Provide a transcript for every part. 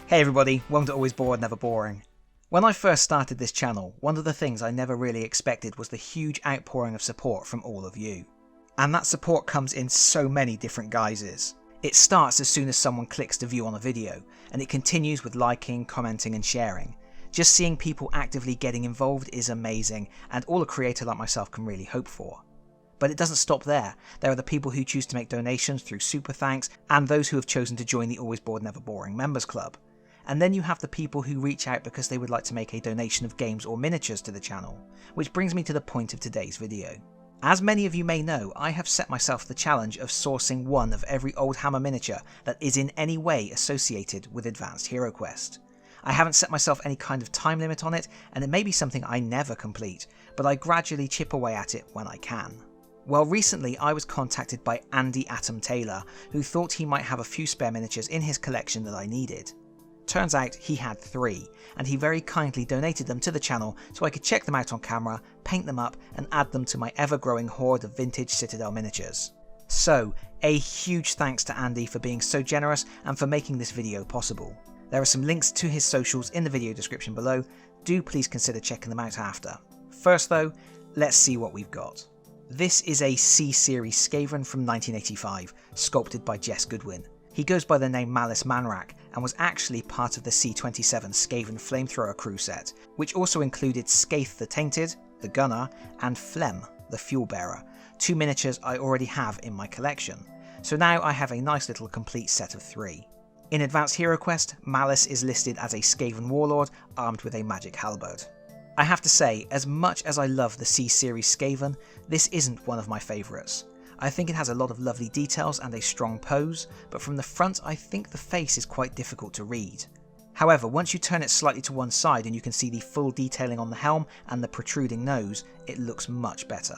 Hey everybody, welcome to Always Bored, Never Boring. When I first started this channel, one of the things I never really expected was the huge outpouring of support from all of you. And that support comes in so many different guises. It starts as soon as someone clicks to view on a video, and it continues with liking, commenting and sharing. Just seeing people actively getting involved is amazing, and all a creator like myself can really hope for. But it doesn't stop there. There are the people who choose to make donations through super thanks, and those who have chosen to join the Always Bored, Never Boring members club. And then you have the people who reach out because they would like to make a donation of games or miniatures to the channel, which brings me to the point of today's video. As many of you may know, I have set myself the challenge of sourcing one of every Oldhammer miniature that is in any way associated with Advanced Heroquest. I haven't set myself any kind of time limit on it, and it may be something I never complete, but I gradually chip away at it when I can. Well, recently I was contacted by Andy Atom Taylor, who thought he might have a few spare miniatures in his collection that I needed. Turns out he had 3, and he very kindly donated them to the channel so I could check them out on camera, paint them up and add them to my ever-growing hoard of vintage Citadel miniatures. So, a huge thanks to Andy for being so generous and for making this video possible. There are some links to his socials in the video description below, do please consider checking them out after. First though, let's see what we've got. This is a C-Series Skaven from 1985, sculpted by Jess Goodwin. He goes by the name Malice Manwrack and was actually part of the C27 Skaven Flamethrower crew set, which also included Skaith the Tainted, the Gunner, and Phlegm, the Fuel Bearer, 2 miniatures I already have in my collection, so now I have a nice little complete set of 3. In Advanced Heroquest, Malice is listed as a Skaven Warlord armed with a magic halberd. I have to say, as much as I love the C-Series Skaven, this isn't one of my favourites. I think it has a lot of lovely details and a strong pose, but from the front I think the face is quite difficult to read. However, once you turn it slightly to one side and you can see the full detailing on the helm and the protruding nose, it looks much better.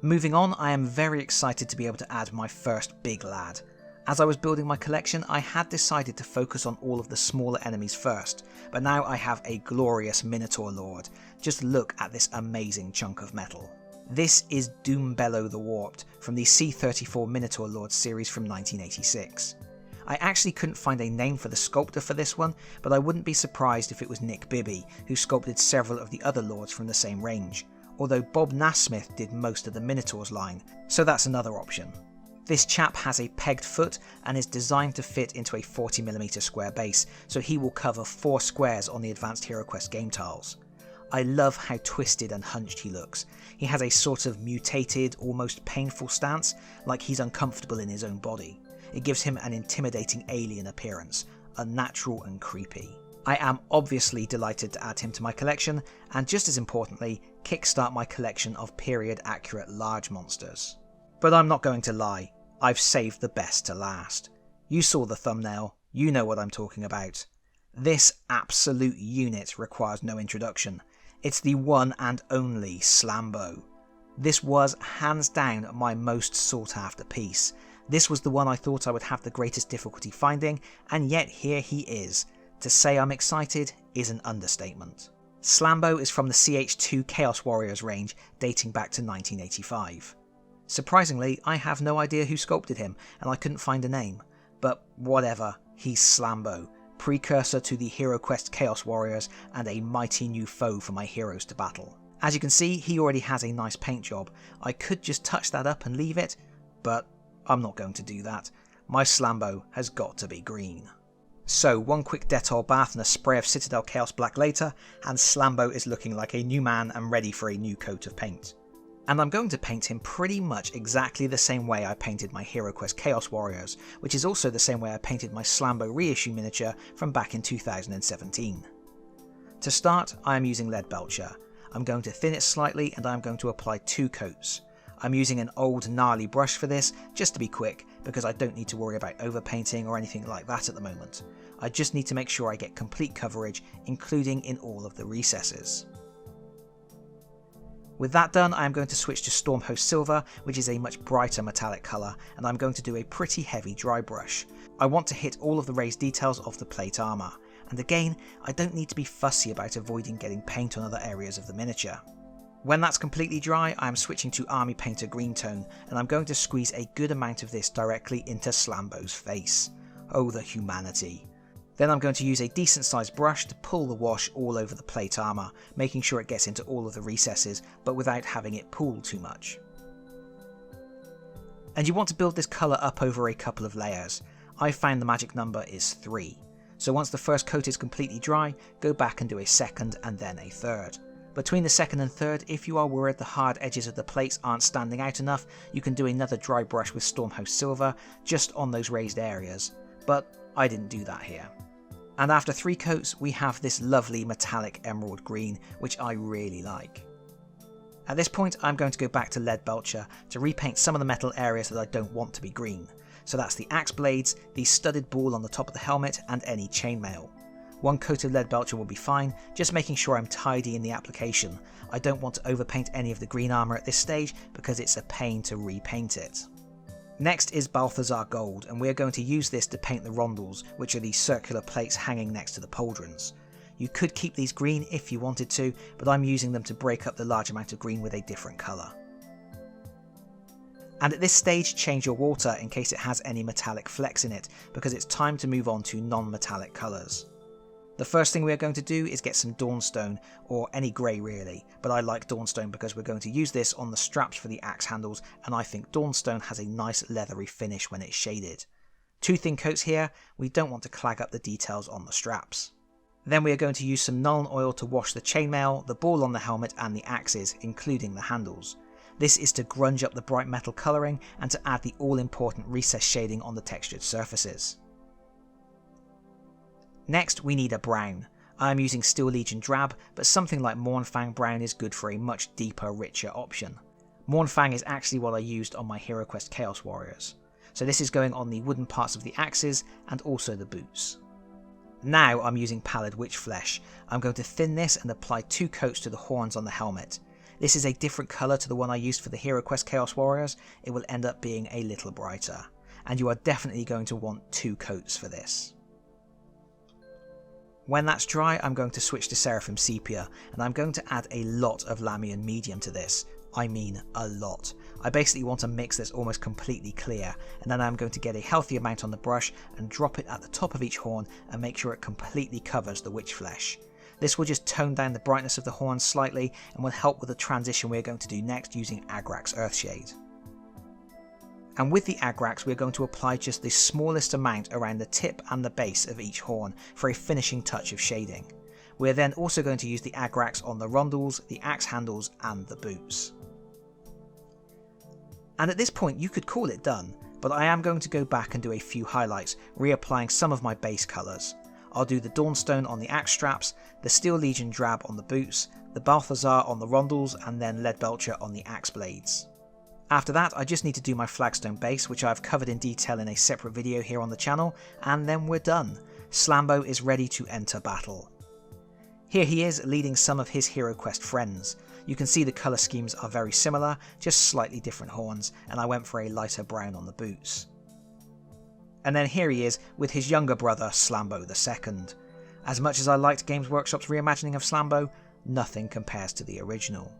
Moving on, I am very excited to be able to add my first big lad. As I was building my collection, I had decided to focus on all of the smaller enemies first, but now I have a glorious Minotaur Lord. Just look at this amazing chunk of metal. This is Doombellow the Warped from the C34 Minotaur Lord series from 1986. I actually couldn't find a name for the sculptor for this one, but I wouldn't be surprised if it was Nick Bibby, who sculpted several of the other lords from the same range, although Bob Nasmith did most of the Minotaurs line, so that's another option. This chap has a pegged foot and is designed to fit into a 40mm square base, so he will cover 4 squares on the Advanced Heroquest game tiles. I love how twisted and hunched he looks. He has a sort of mutated, almost painful stance, like he's uncomfortable in his own body. It gives him an intimidating alien appearance, unnatural and creepy. I am obviously delighted to add him to my collection, and just as importantly, kickstart my collection of period accurate large monsters. But I'm not going to lie, I've saved the best to last. You saw the thumbnail, you know what I'm talking about. This absolute unit requires no introduction. It's the one and only Slambo. This was hands down my most sought after piece. This was the one I thought I would have the greatest difficulty finding, and yet here he is. To say I'm excited is an understatement. Slambo is from the CH2 Chaos Warriors range dating back to 1985. Surprisingly, I have no idea who sculpted him and I couldn't find a name, but whatever, he's Slambo. Precursor to the Heroquest Chaos Warriors and a mighty new foe for my heroes to battle. As you can see, he already has a nice paint job. I could just touch that up and leave it, but I'm not going to do that. My Slambo has got to be green. So one quick Dettol bath and a spray of Citadel Chaos Black later, and Slambo is looking like a new man and ready for a new coat of paint. And I'm going to paint him pretty much exactly the same way I painted my Heroquest Chaos Warriors, which is also the same way I painted my Slambo reissue miniature from back in 2017. To start, I am using lead belcher. I'm going to thin it slightly and I'm going to apply 2 coats. I'm using an old gnarly brush for this, just to be quick, because I don't need to worry about overpainting or anything like that at the moment. I just need to make sure I get complete coverage, including in all of the recesses. With that done, I am going to switch to Stormhost Silver, which is a much brighter metallic colour, and I'm going to do a pretty heavy dry brush. I want to hit all of the raised details of the plate armour, and again, I don't need to be fussy about avoiding getting paint on other areas of the miniature. When that's completely dry, I am switching to Army Painter Green Tone, and I'm going to squeeze a good amount of this directly into Slambo's face. Oh, the humanity. Then I'm going to use a decent sized brush to pull the wash all over the plate armour, making sure it gets into all of the recesses, but without having it pool too much. And you want to build this colour up over a couple of layers. I found the magic number is 3. So once the first coat is completely dry, go back and do a second and then a third. Between the second and third, if you are worried the hard edges of the plates aren't standing out enough, you can do another dry brush with Stormhouse Silver just on those raised areas, but I didn't do that here. And after 3 coats, we have this lovely metallic emerald green, which I really like. At this point, I'm going to go back to Lead Belcher to repaint some of the metal areas that I don't want to be green. So that's the axe blades, the studded ball on the top of the helmet, and any chainmail. 1 coat of Lead Belcher will be fine, just making sure I'm tidy in the application. I don't want to overpaint any of the green armour at this stage because it's a pain to repaint it. Next is Balthazar Gold, and we're going to use this to paint the rondels, which are these circular plates hanging next to the pauldrons. You could keep these green if you wanted to, but I'm using them to break up the large amount of green with a different colour. And at this stage, change your water in case it has any metallic flecks in it, because it's time to move on to non-metallic colours. The first thing we're going to do is get some Dawnstone, or any grey really, but I like Dawnstone because we're going to use this on the straps for the axe handles, and I think Dawnstone has a nice leathery finish when it's shaded. 2 thin coats here, we don't want to clag up the details on the straps. Then we are going to use some Nuln Oil to wash the chainmail, the ball on the helmet and the axes, including the handles. This is to grunge up the bright metal colouring and to add the all-important recess shading on the textured surfaces. Next we need a brown. I am using Steel Legion Drab, but something like Mournfang Brown is good for a much deeper, richer option. Mournfang is actually what I used on my Heroquest Chaos Warriors. So this is going on the wooden parts of the axes and also the boots. Now I'm using Pallid Witch Flesh. I'm going to thin this and apply 2 coats to the horns on the helmet. This is a different colour to the one I used for the Heroquest Chaos Warriors. It will end up being a little brighter. And you are definitely going to want 2 coats for this. When that's dry, I'm going to switch to Seraphim Sepia, and I'm going to add a lot of Lamian Medium to this. I mean a lot. I basically want a mix that's almost completely clear, and then I'm going to get a healthy amount on the brush and drop it at the top of each horn and make sure it completely covers the witch flesh. This will just tone down the brightness of the horns slightly and will help with the transition we're going to do next using Agrax Earthshade. And with the Agrax we're going to apply just the smallest amount around the tip and the base of each horn for a finishing touch of shading. We're then also going to use the Agrax on the rondels, the axe handles and the boots. And at this point you could call it done, but I am going to go back and do a few highlights, reapplying some of my base colours. I'll do the Dawnstone on the axe straps, the Steel Legion Drab on the boots, the Balthazar on the rondels and then Lead Belcher on the axe blades. After that I just need to do my Flagstone base, which I've covered in detail in a separate video here on the channel, and then we're done. Slambo is ready to enter battle. Here he is leading some of his Heroquest friends. You can see the colour schemes are very similar, just slightly different horns, and I went for a lighter brown on the boots. And then here he is with his younger brother Slambo II. As much as I liked Games Workshop's reimagining of Slambo, nothing compares to the original.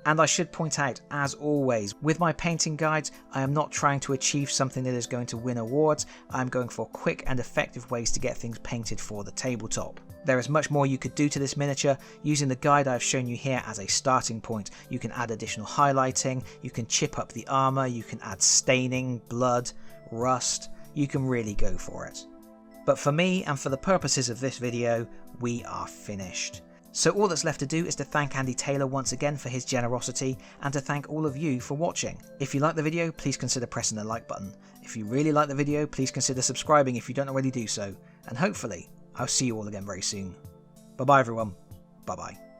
And I should point out, as always, with my painting guides, I am not trying to achieve something that is going to win awards. I am going for quick and effective ways to get things painted for the tabletop. There is much more you could do to this miniature. Using the guide I've shown you here as a starting point, you can add additional highlighting, you can chip up the armour, you can add staining, blood, rust, you can really go for it. But for me, and for the purposes of this video, we are finished. So all that's left to do is to thank Andy Taylor once again for his generosity, and to thank all of you for watching. If you like the video, please consider pressing the like button. If you really like the video, please consider subscribing if you don't already do so. And hopefully, I'll see you all again very soon. Bye bye everyone. Bye bye.